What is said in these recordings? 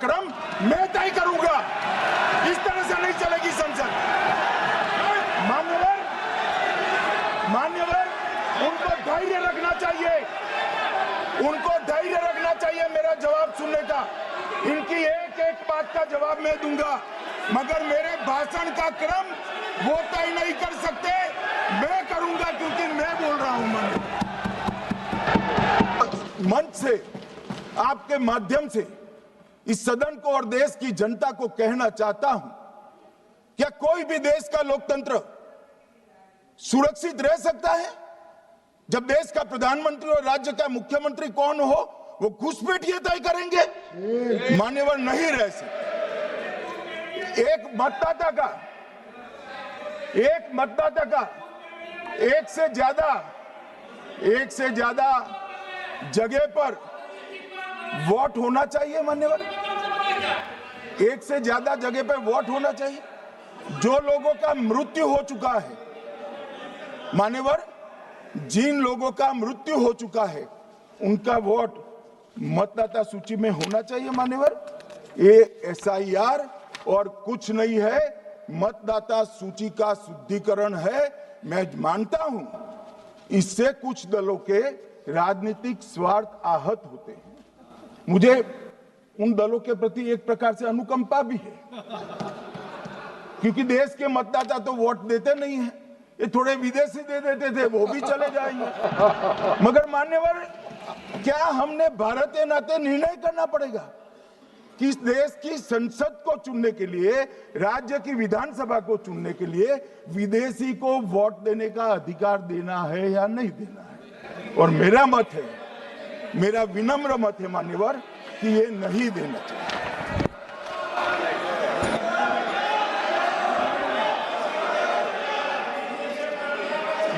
क्रम मैं तय करूंगा। इस तरह से नहीं चलेगी संसद। मान्यवर, उनको धैर्य रखना चाहिए, उनको धैर्य रखना चाहिए मेरा जवाब सुनने का। इनकी एक एक बात का जवाब मैं दूंगा, मगर मेरे भाषण का क्रम वो तय नहीं कर सकते, मैं करूंगा, क्योंकि मैं बोल रहा हूं। मंच से, आपके माध्यम से इस सदन को और देश की जनता को कहना चाहता हूं, क्या कोई भी देश का लोकतंत्र सुरक्षित रह सकता है जब देश का प्रधानमंत्री और राज्य का मुख्यमंत्री कौन हो वो घुसपैठ ये तय करेंगे? मान्यवर, नहीं रह सकते। एक मतदाता का एक से ज्यादा जगह पर वोट होना चाहिए। मान्यवर, एक से ज्यादा जगह पर वोट होना चाहिए। जो लोगों का मृत्यु हो चुका है, मान्यवर, जिन लोगों का मृत्यु हो चुका है उनका वोट मतदाता सूची में होना चाहिए। मान्यवर, ये SIR और कुछ नहीं है, मतदाता सूची का शुद्धिकरण है। मैं मानता हूं इससे कुछ दलों के राजनीतिक स्वार्थ आहत होते हैं। मुझे उन दलों के प्रति एक प्रकार से अनुकंपा भी है, क्योंकि देश के मतदाता तो वोट देते नहीं है। ये थोड़े विदेशी दे देते थे, वो भी चले जाएंगे। मगर मान्यवर, क्या हमने भारत के नाते निर्णय करना पड़ेगा कि इस देश की संसद को चुनने के लिए, राज्य की विधानसभा को चुनने के लिए विदेशी को वोट देने का अधिकार देना है या नहीं देना है? और मेरा मत है, मेरा विनम्र मत है मान्यवर, कि ये नहीं देना चाहिए।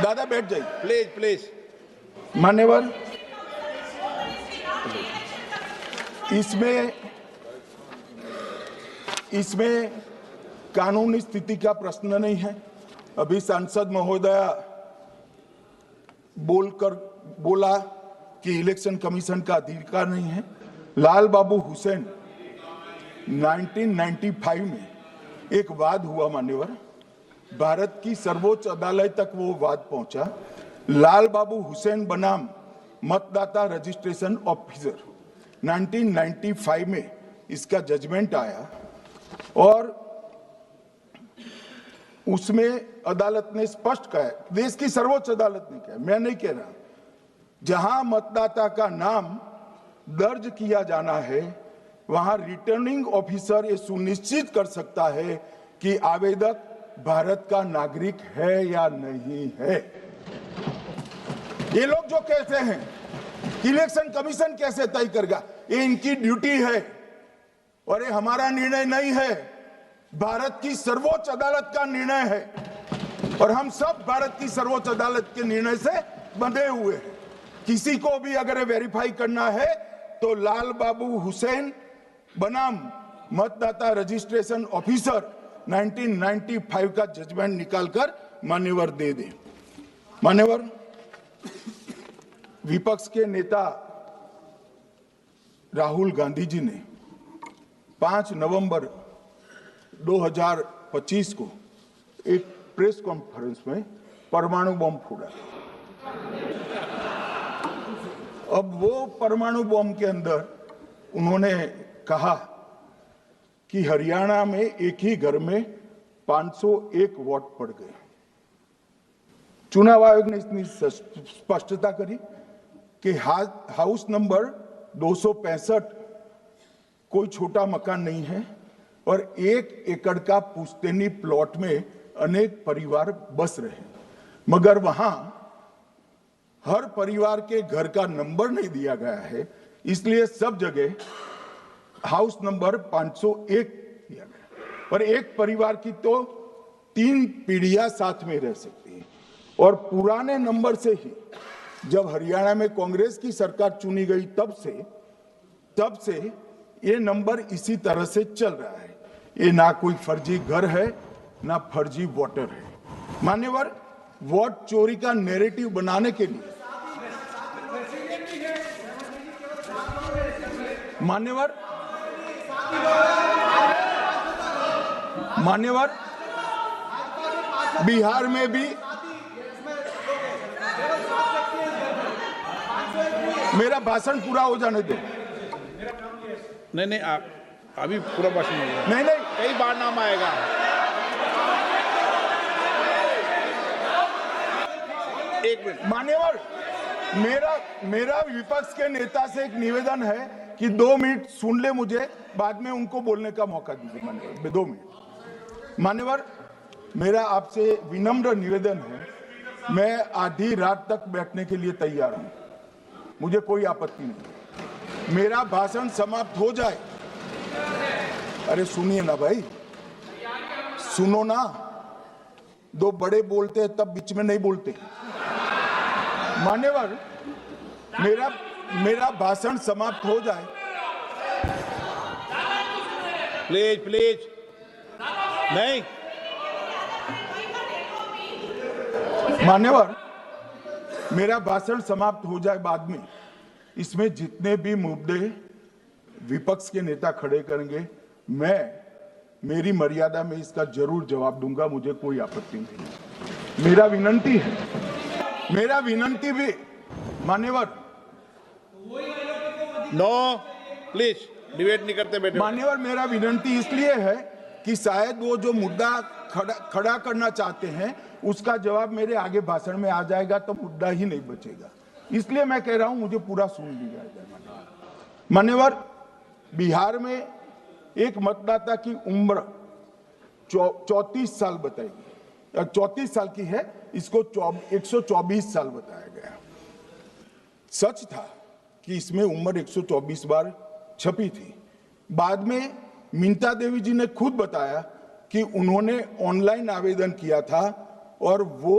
दादा बैठ जाइए प्लीज। मान्यवर, इसमें कानूनी स्थिति का प्रश्न नहीं है। अभी सांसद महोदया बोला कि इलेक्शन कमीशन का अधिकार नहीं है। लाल बाबू हुसैन 1995 में एक वाद हुआ मान्यवर, भारत की सर्वोच्च अदालत तक वो वाद पहुंचा। लाल बाबू हुसैन बनाम मतदाता रजिस्ट्रेशन ऑफिसर 1995 में इसका जजमेंट आया और उसमें अदालत ने स्पष्ट कहा, देश की सर्वोच्च अदालत ने कहा, मैं नहीं कह रहा, जहां मतदाता का नाम दर्ज किया जाना है वहां रिटर्निंग ऑफिसर ये सुनिश्चित कर सकता है कि आवेदक भारत का नागरिक है या नहीं है। ये लोग जो कहते हैं इलेक्शन कमीशन कैसे तय करेगा, ये इनकी ड्यूटी है और ये हमारा निर्णय नहीं है, भारत की सर्वोच्च अदालत का निर्णय है और हम सब भारत की सर्वोच्च अदालत के निर्णय से बंधे हुए हैं। किसी को भी अगर वेरीफाई करना है तो लाल बाबू हुसैन बनाम मतदाता रजिस्ट्रेशन ऑफिसर 1995 का जजमेंट निकालकर मान्यवर दे दे। मान्यवर, विपक्ष के नेता राहुल गांधी जी ने 5 नवंबर 2025 को एक प्रेस कॉन्फ्रेंस में परमाणु बम फोड़ा। अब वो परमाणु बम के अंदर उन्होंने कहा कि हरियाणा में एक ही घर में 501 वोट पड़ गए। चुनाव आयोग ने इतनी स्पष्टता करी कि हाउस नंबर 265 कोई छोटा मकान नहीं है और 1 एकड़ का पुश्तैनी प्लॉट में अनेक परिवार बस रहे, मगर वहां हर परिवार के घर का नंबर नहीं दिया गया है, इसलिए सब जगह हाउस नंबर 501 दिया गया और एक परिवार की तो 3 पीढ़ियां साथ में रह सकती है। और पुराने नंबर से ही जब हरियाणा में कांग्रेस की सरकार चुनी गई तब से ये नंबर इसी तरह से चल रहा है। ये ना कोई फर्जी घर है ना फर्जी वोटर है। मान्यवर, वोट चोरी का नैरेटिव बनाने के लिए मान्यवर, बिहार में भी मेरा भाषण पूरा हो जाने दो। नहीं, आप अभी पूरा भाषण नहीं, कई बार नाम आएगा। एक मिनट मान्यवर, मेरा विपक्ष के नेता से एक निवेदन है कि 2 मिनट सुन ले मुझे, बाद में उनको बोलने का मौका दीजिए। मान्यवर 2 मिनट। मान्यवर, मेरा आपसे विनम्र निवेदन है, मैं आधी रात तक बैठने के लिए तैयार हूं, मुझे कोई आपत्ति नहीं। मेरा भाषण समाप्त हो जाए, अरे सुनिए ना भाई, सुनो ना, 2 बड़े बोलते हैं तब बीच में नहीं बोलते। मान्यवर, मेरा भाषण समाप्त हो जाए। प्लीज नहीं। मान्यवर, मेरा भाषण समाप्त हो जाए बाद में, इसमें जितने भी मुद्दे विपक्ष के नेता खड़े करेंगे, मेरी मर्यादा में इसका जरूर जवाब दूंगा, मुझे कोई आपत्ति नहीं। मेरा विनंती भी मान्यवर, नो प्लीज डिबेट नहीं करते बैठे। मान्यवर, मेरा विनंती इसलिए है कि शायद वो जो मुद्दा खड़ा करना चाहते हैं उसका जवाब मेरे आगे भाषण में आ जाएगा तो मुद्दा ही नहीं बचेगा, इसलिए मैं कह रहा हूं मुझे पूरा सुन लिया जाए। मान्यवर, बिहार में एक मतदाता की उम्र 34 साल बताई गई, 34 साल की है, इसको 124 साल बताया गया। सच था कि इसमें उम्र 124 बार छपी थी। बाद में मिंता देवी जी ने खुद बताया कि उन्होंने ऑनलाइन आवेदन किया था और वो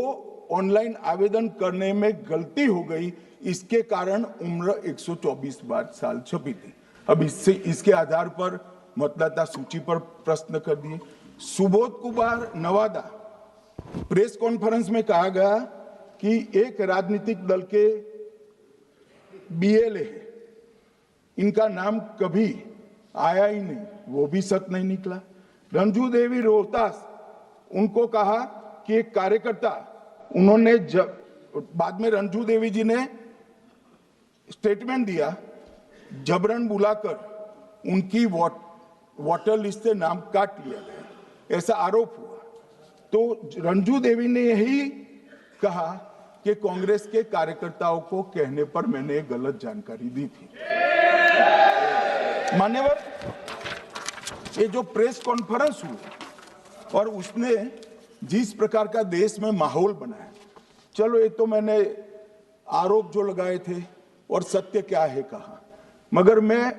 ऑनलाइन आवेदन करने में गलती हो गई, इसके कारण उम्र 124 बार साल छपी थी। अब इसके आधार पर मतदाता सूची पर प्रश्न कर दिए। सुबोध कुमार नवादा, प्रेस कॉन्फ्रेंस में कहा गया कि एक राजनीतिक दल के बीएलए है, इनका नाम कभी आया ही नहीं, वो भी सच नहीं निकला। रंजू देवी रोहतास, उनको कहा कि एक कार्यकर्ता, उन्होंने बाद में रंजू देवी जी ने स्टेटमेंट दिया, जबरन बुलाकर उनकी वोटर लिस्ट से नाम काट लिया गया, ऐसा आरोप हुआ। तो रंजू देवी ने यही कहा कि कांग्रेस के कार्यकर्ताओं को कहने पर मैंने गलत जानकारी दी थी। मान्यवर, ये जो प्रेस कॉन्फ्रेंस हुई और उसने जिस प्रकार का देश में माहौल बनाया, चलो ये तो मैंने आरोप जो लगाए थे और सत्य क्या है कहा, मगर मैं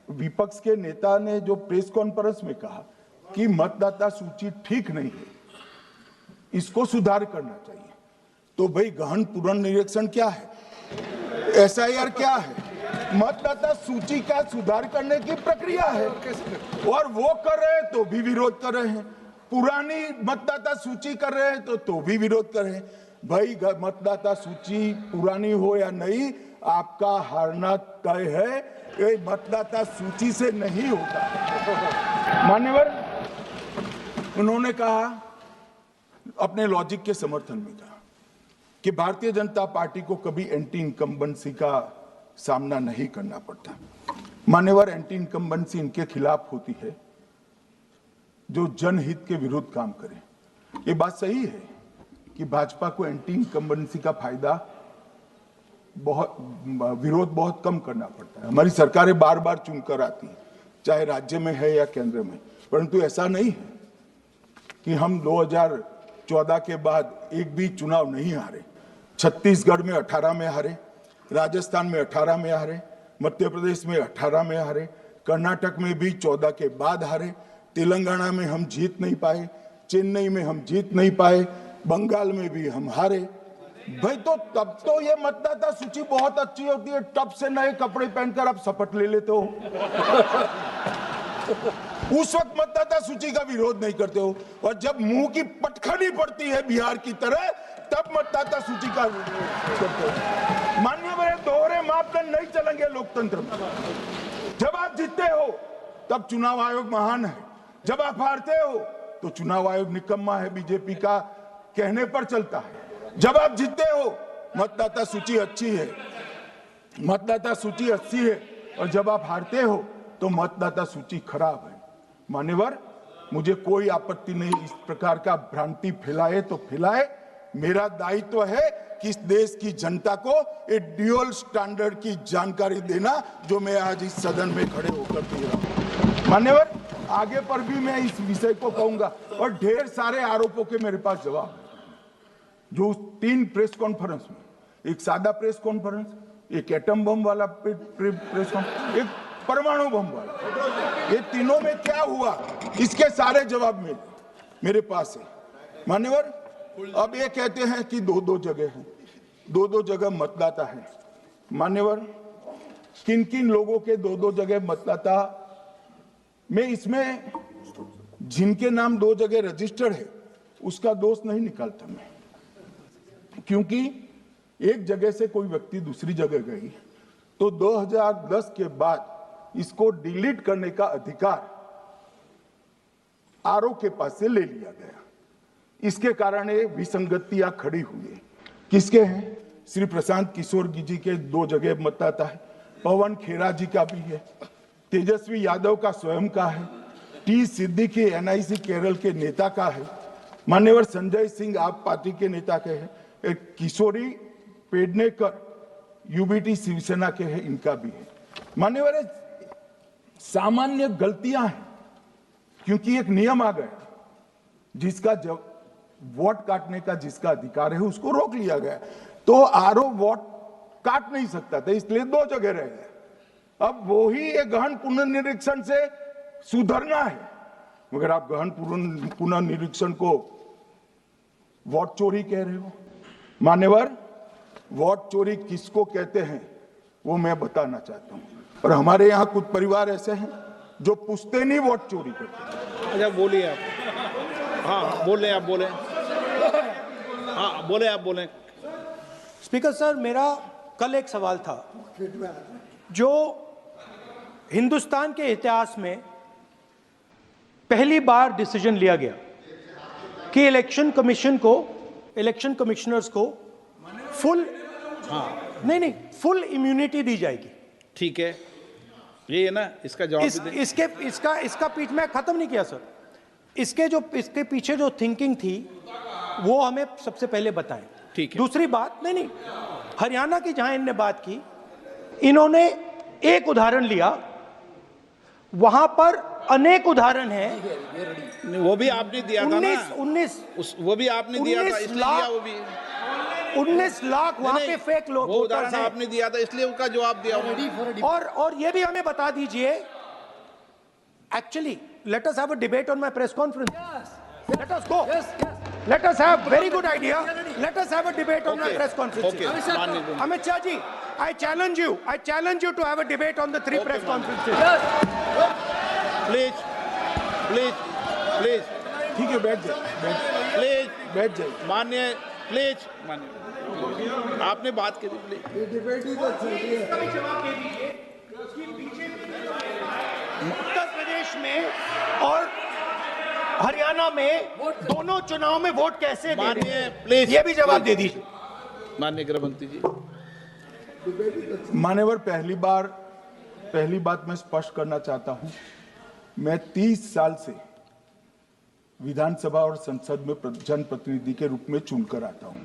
विपक्ष के नेता ने जो प्रेस कॉन्फ्रेंस में कहा कि मतदाता सूची ठीक नहीं है, इसको सुधार करना चाहिए, तो भाई गहन पुनर्निरीक्षण क्या है, एसआईआर क्या है, मतदाता सूची का सुधार करने की प्रक्रिया है, और वो कर रहे हैं तो भी विरोध कर रहे हैं, पुरानी मतदाता सूची कर रहे हैं तो भी विरोध कर रहे हैं। भाई मतदाता सूची पुरानी हो या नहीं, आपका हारना तय है, ये मतदाता सूची से नहीं होगा। मान्यवर, उन्होंने कहा, अपने लॉजिक के समर्थन में कहा कि भारतीय जनता पार्टी को कभी एंटी इनकम्बेंसी का सामना नहीं करना पड़ता। मान्यवर, एंटी इनकम्बेंसी इनके खिलाफ होती है जो जनहित के विरुद्ध काम करे। ये बात सही है कि भाजपा को एंटी इनकम्बेंसी का फायदा विरोध बहुत कम करना पड़ता है। हमारी सरकारें बार बार चुनकर आती हैं, चाहे राज्य में है या केंद्र में, परंतु ऐसा नहीं है कि हम 2014 के बाद एक भी चुनाव नहीं हारे। छत्तीसगढ़ में 18 में हारे, राजस्थान में 18 में हारे, मध्य प्रदेश में 18 में हारे, कर्नाटक में भी 14 के बाद हारे, तेलंगाना में हम जीत नहीं पाए, चेन्नई में हम जीत नहीं पाए, बंगाल में भी हम हारे। भाई तो तब तो ये मतदाता सूची बहुत अच्छी होती है, टप से नए कपड़े पहनकर आप शपथ ले लेते हो। उस वक्त मतदाता सूची का विरोध नहीं करते हो, और जब मुंह की पटखनी पड़ती है बिहार की तरह, तब मतदाता सूची का विरोध करते हो। माननीय मेरे दोहरे मापदंड नहीं चलेंगे लोकतंत्र में। जब आप जीतते हो तब चुनाव आयोग महान है, जब आप हारते हो तो चुनाव आयोग निकम्मा है, बीजेपी का कहने पर चलता है। जब आप जीतते हो मतदाता सूची अच्छी है, मतदाता सूची अच्छी है, और जब आप हारते हो तो मतदाता सूची खराब है। मान्यवर, मुझे कोई आपत्ति नहीं, इस प्रकार का भ्रांति फैलाए तो फैलाए। मेरा दायित्व है कि इस देश की जनता को एक ड्यूअल स्टैंडर्ड की जानकारी देना, जो मैं आज इस सदन में खड़े होकर दे रहा हूं। मान्यवर, आगे पर भी मैं इस विषय को कहूंगा, और ढेर सारे आरोपों के मेरे पास जवाब है। जो 3 प्रेस कॉन्फ्रेंस में, एक सादा प्रेस कॉन्फ्रेंस, एक एटम बम वाला प्रेस कॉन्फ्रेंस, एक परमाणु बम वाला, ये तीनों में क्या हुआ, इसके सारे जवाब मेरे पास है। मान्यवर, अब ये कहते हैं कि 2-2 जगह है, 2-2 जगह मतदाता है। मान्यवर, किन किन लोगों के 2-2 जगह मतदाता, मैं इसमें जिनके नाम 2 जगह रजिस्टर्ड है उसका दोष नहीं निकालता मैं, क्योंकि एक जगह से कोई व्यक्ति दूसरी जगह गई तो 2010 के बाद इसको डिलीट करने का अधिकार आरओ के पास से ले लिया गया। इसके कारण ये विसंगतियां खड़ी हुई है। किसके हैं? श्री प्रशांत किशोर जी के 2 जगह मतदाता है, पवन खेरा जी का भी है, तेजस्वी यादव का स्वयं का है, टी सिद्दीकी एनआईसी केरल के नेता का है, मान्यवर संजय सिंह आप पार्टी के नेता के हैं, एक किशोरी पेडनेकर यूबीटी शिवसेना के हैं, इनका भी है। मान्यवर, सामान्य गलतियां हैं, क्योंकि एक नियम आ गया, जिसका जब वोट काटने का जिसका अधिकार है उसको रोक लिया गया, तो आरओ वोट काट नहीं सकता था, इसलिए 2 जगह रह गए। अब वो ही एक गहन पुनर्निरीक्षण से सुधरना है, मगर आप गहन पुनर्निरीक्षण को वोट चोरी कह रहे हो। मान्यवर, वोट चोरी किसको कहते हैं वो मैं बताना चाहता हूं, और हमारे यहां कुछ परिवार ऐसे हैं जो पुश्ते नहीं वोट चोरी करते। अच्छा, बोलिए आप। हाँ, बोले आप, बोले। हाँ, बोले आप, बोले। स्पीकर सर, मेरा कल एक सवाल था, जो हिंदुस्तान के इतिहास में पहली बार डिसीजन लिया गया कि इलेक्शन कमिश्नर्स को फुल फुल इम्यूनिटी दी जाएगी। ठीक है, ये है ना, इसका जवाब भी दें। इसका पीठ में खत्म नहीं किया सर। इसके पीछे जो थिंकिंग थी वो हमें सबसे पहले बताएं। ठीक है। दूसरी बात, नहीं, हरियाणा की जहां इन्होंने बात की, इन्होंने एक उदाहरण लिया, वहां पर अनेक उदाहरण हैं। वो भी आपने दिया था ना, 19 वो भी आपने दिया था, इसलिए दिया वो भी। 19 लाख वहां पे फेक लोग, वो उदाहरण आपने दिया था, इसलिए उनका जवाब दिया। और ये भी हमें बता दीजिए, actually let us have a debate on my press conference. Let us go. Let us have very good idea. Let us have a debate on my press conference. Amit Shah ji, I challenge you to have a debate on the 3 press conferences. Please. ठीक है, बैठ जाइए, बैठ जाइए। माननीय, please माननीय, आपने बात करी, प्लीज। उत्तर प्रदेश में और हरियाणा में दोनों चुनाव में वोट कैसे दे रहे माननीय, हैं? प्लीज, ये भी जवाब दे दीजिए। माननीय गृह मंत्री जी। मान्यवर, पहली बात मैं स्पष्ट करना चाहता हूं, मैं 30 साल से विधानसभा और संसद में जनप्रतिनिधि के रूप में चुनकर आता हूं।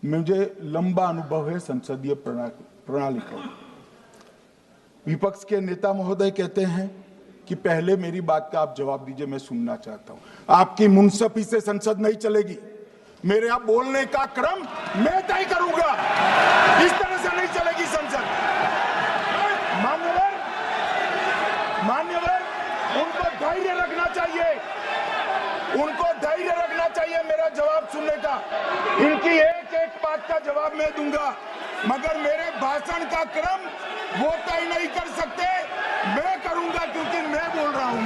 मुझे लंबा अनुभव है संसदीय प्रणाली का। विपक्ष के नेता महोदय कहते हैं कि पहले मेरी बात का आप जवाब दीजिए, मैं सुनना चाहता हूं। आपकी मुनसफी से संसद नहीं चलेगी, मेरे आप बोलने का क्रम मैं तय करूंगा, इस तरह से नहीं चलेगी संसद। मान्यवर, उनको धैर्य रखना चाहिए, मेरा जवाब सुनने का। इनकी एक बात का जवाब मैं दूंगा, मगर मेरे भाषण का क्रम वो तय नहीं कर सकते, मैं करूंगा, क्योंकि मैं बोल रहा हूं।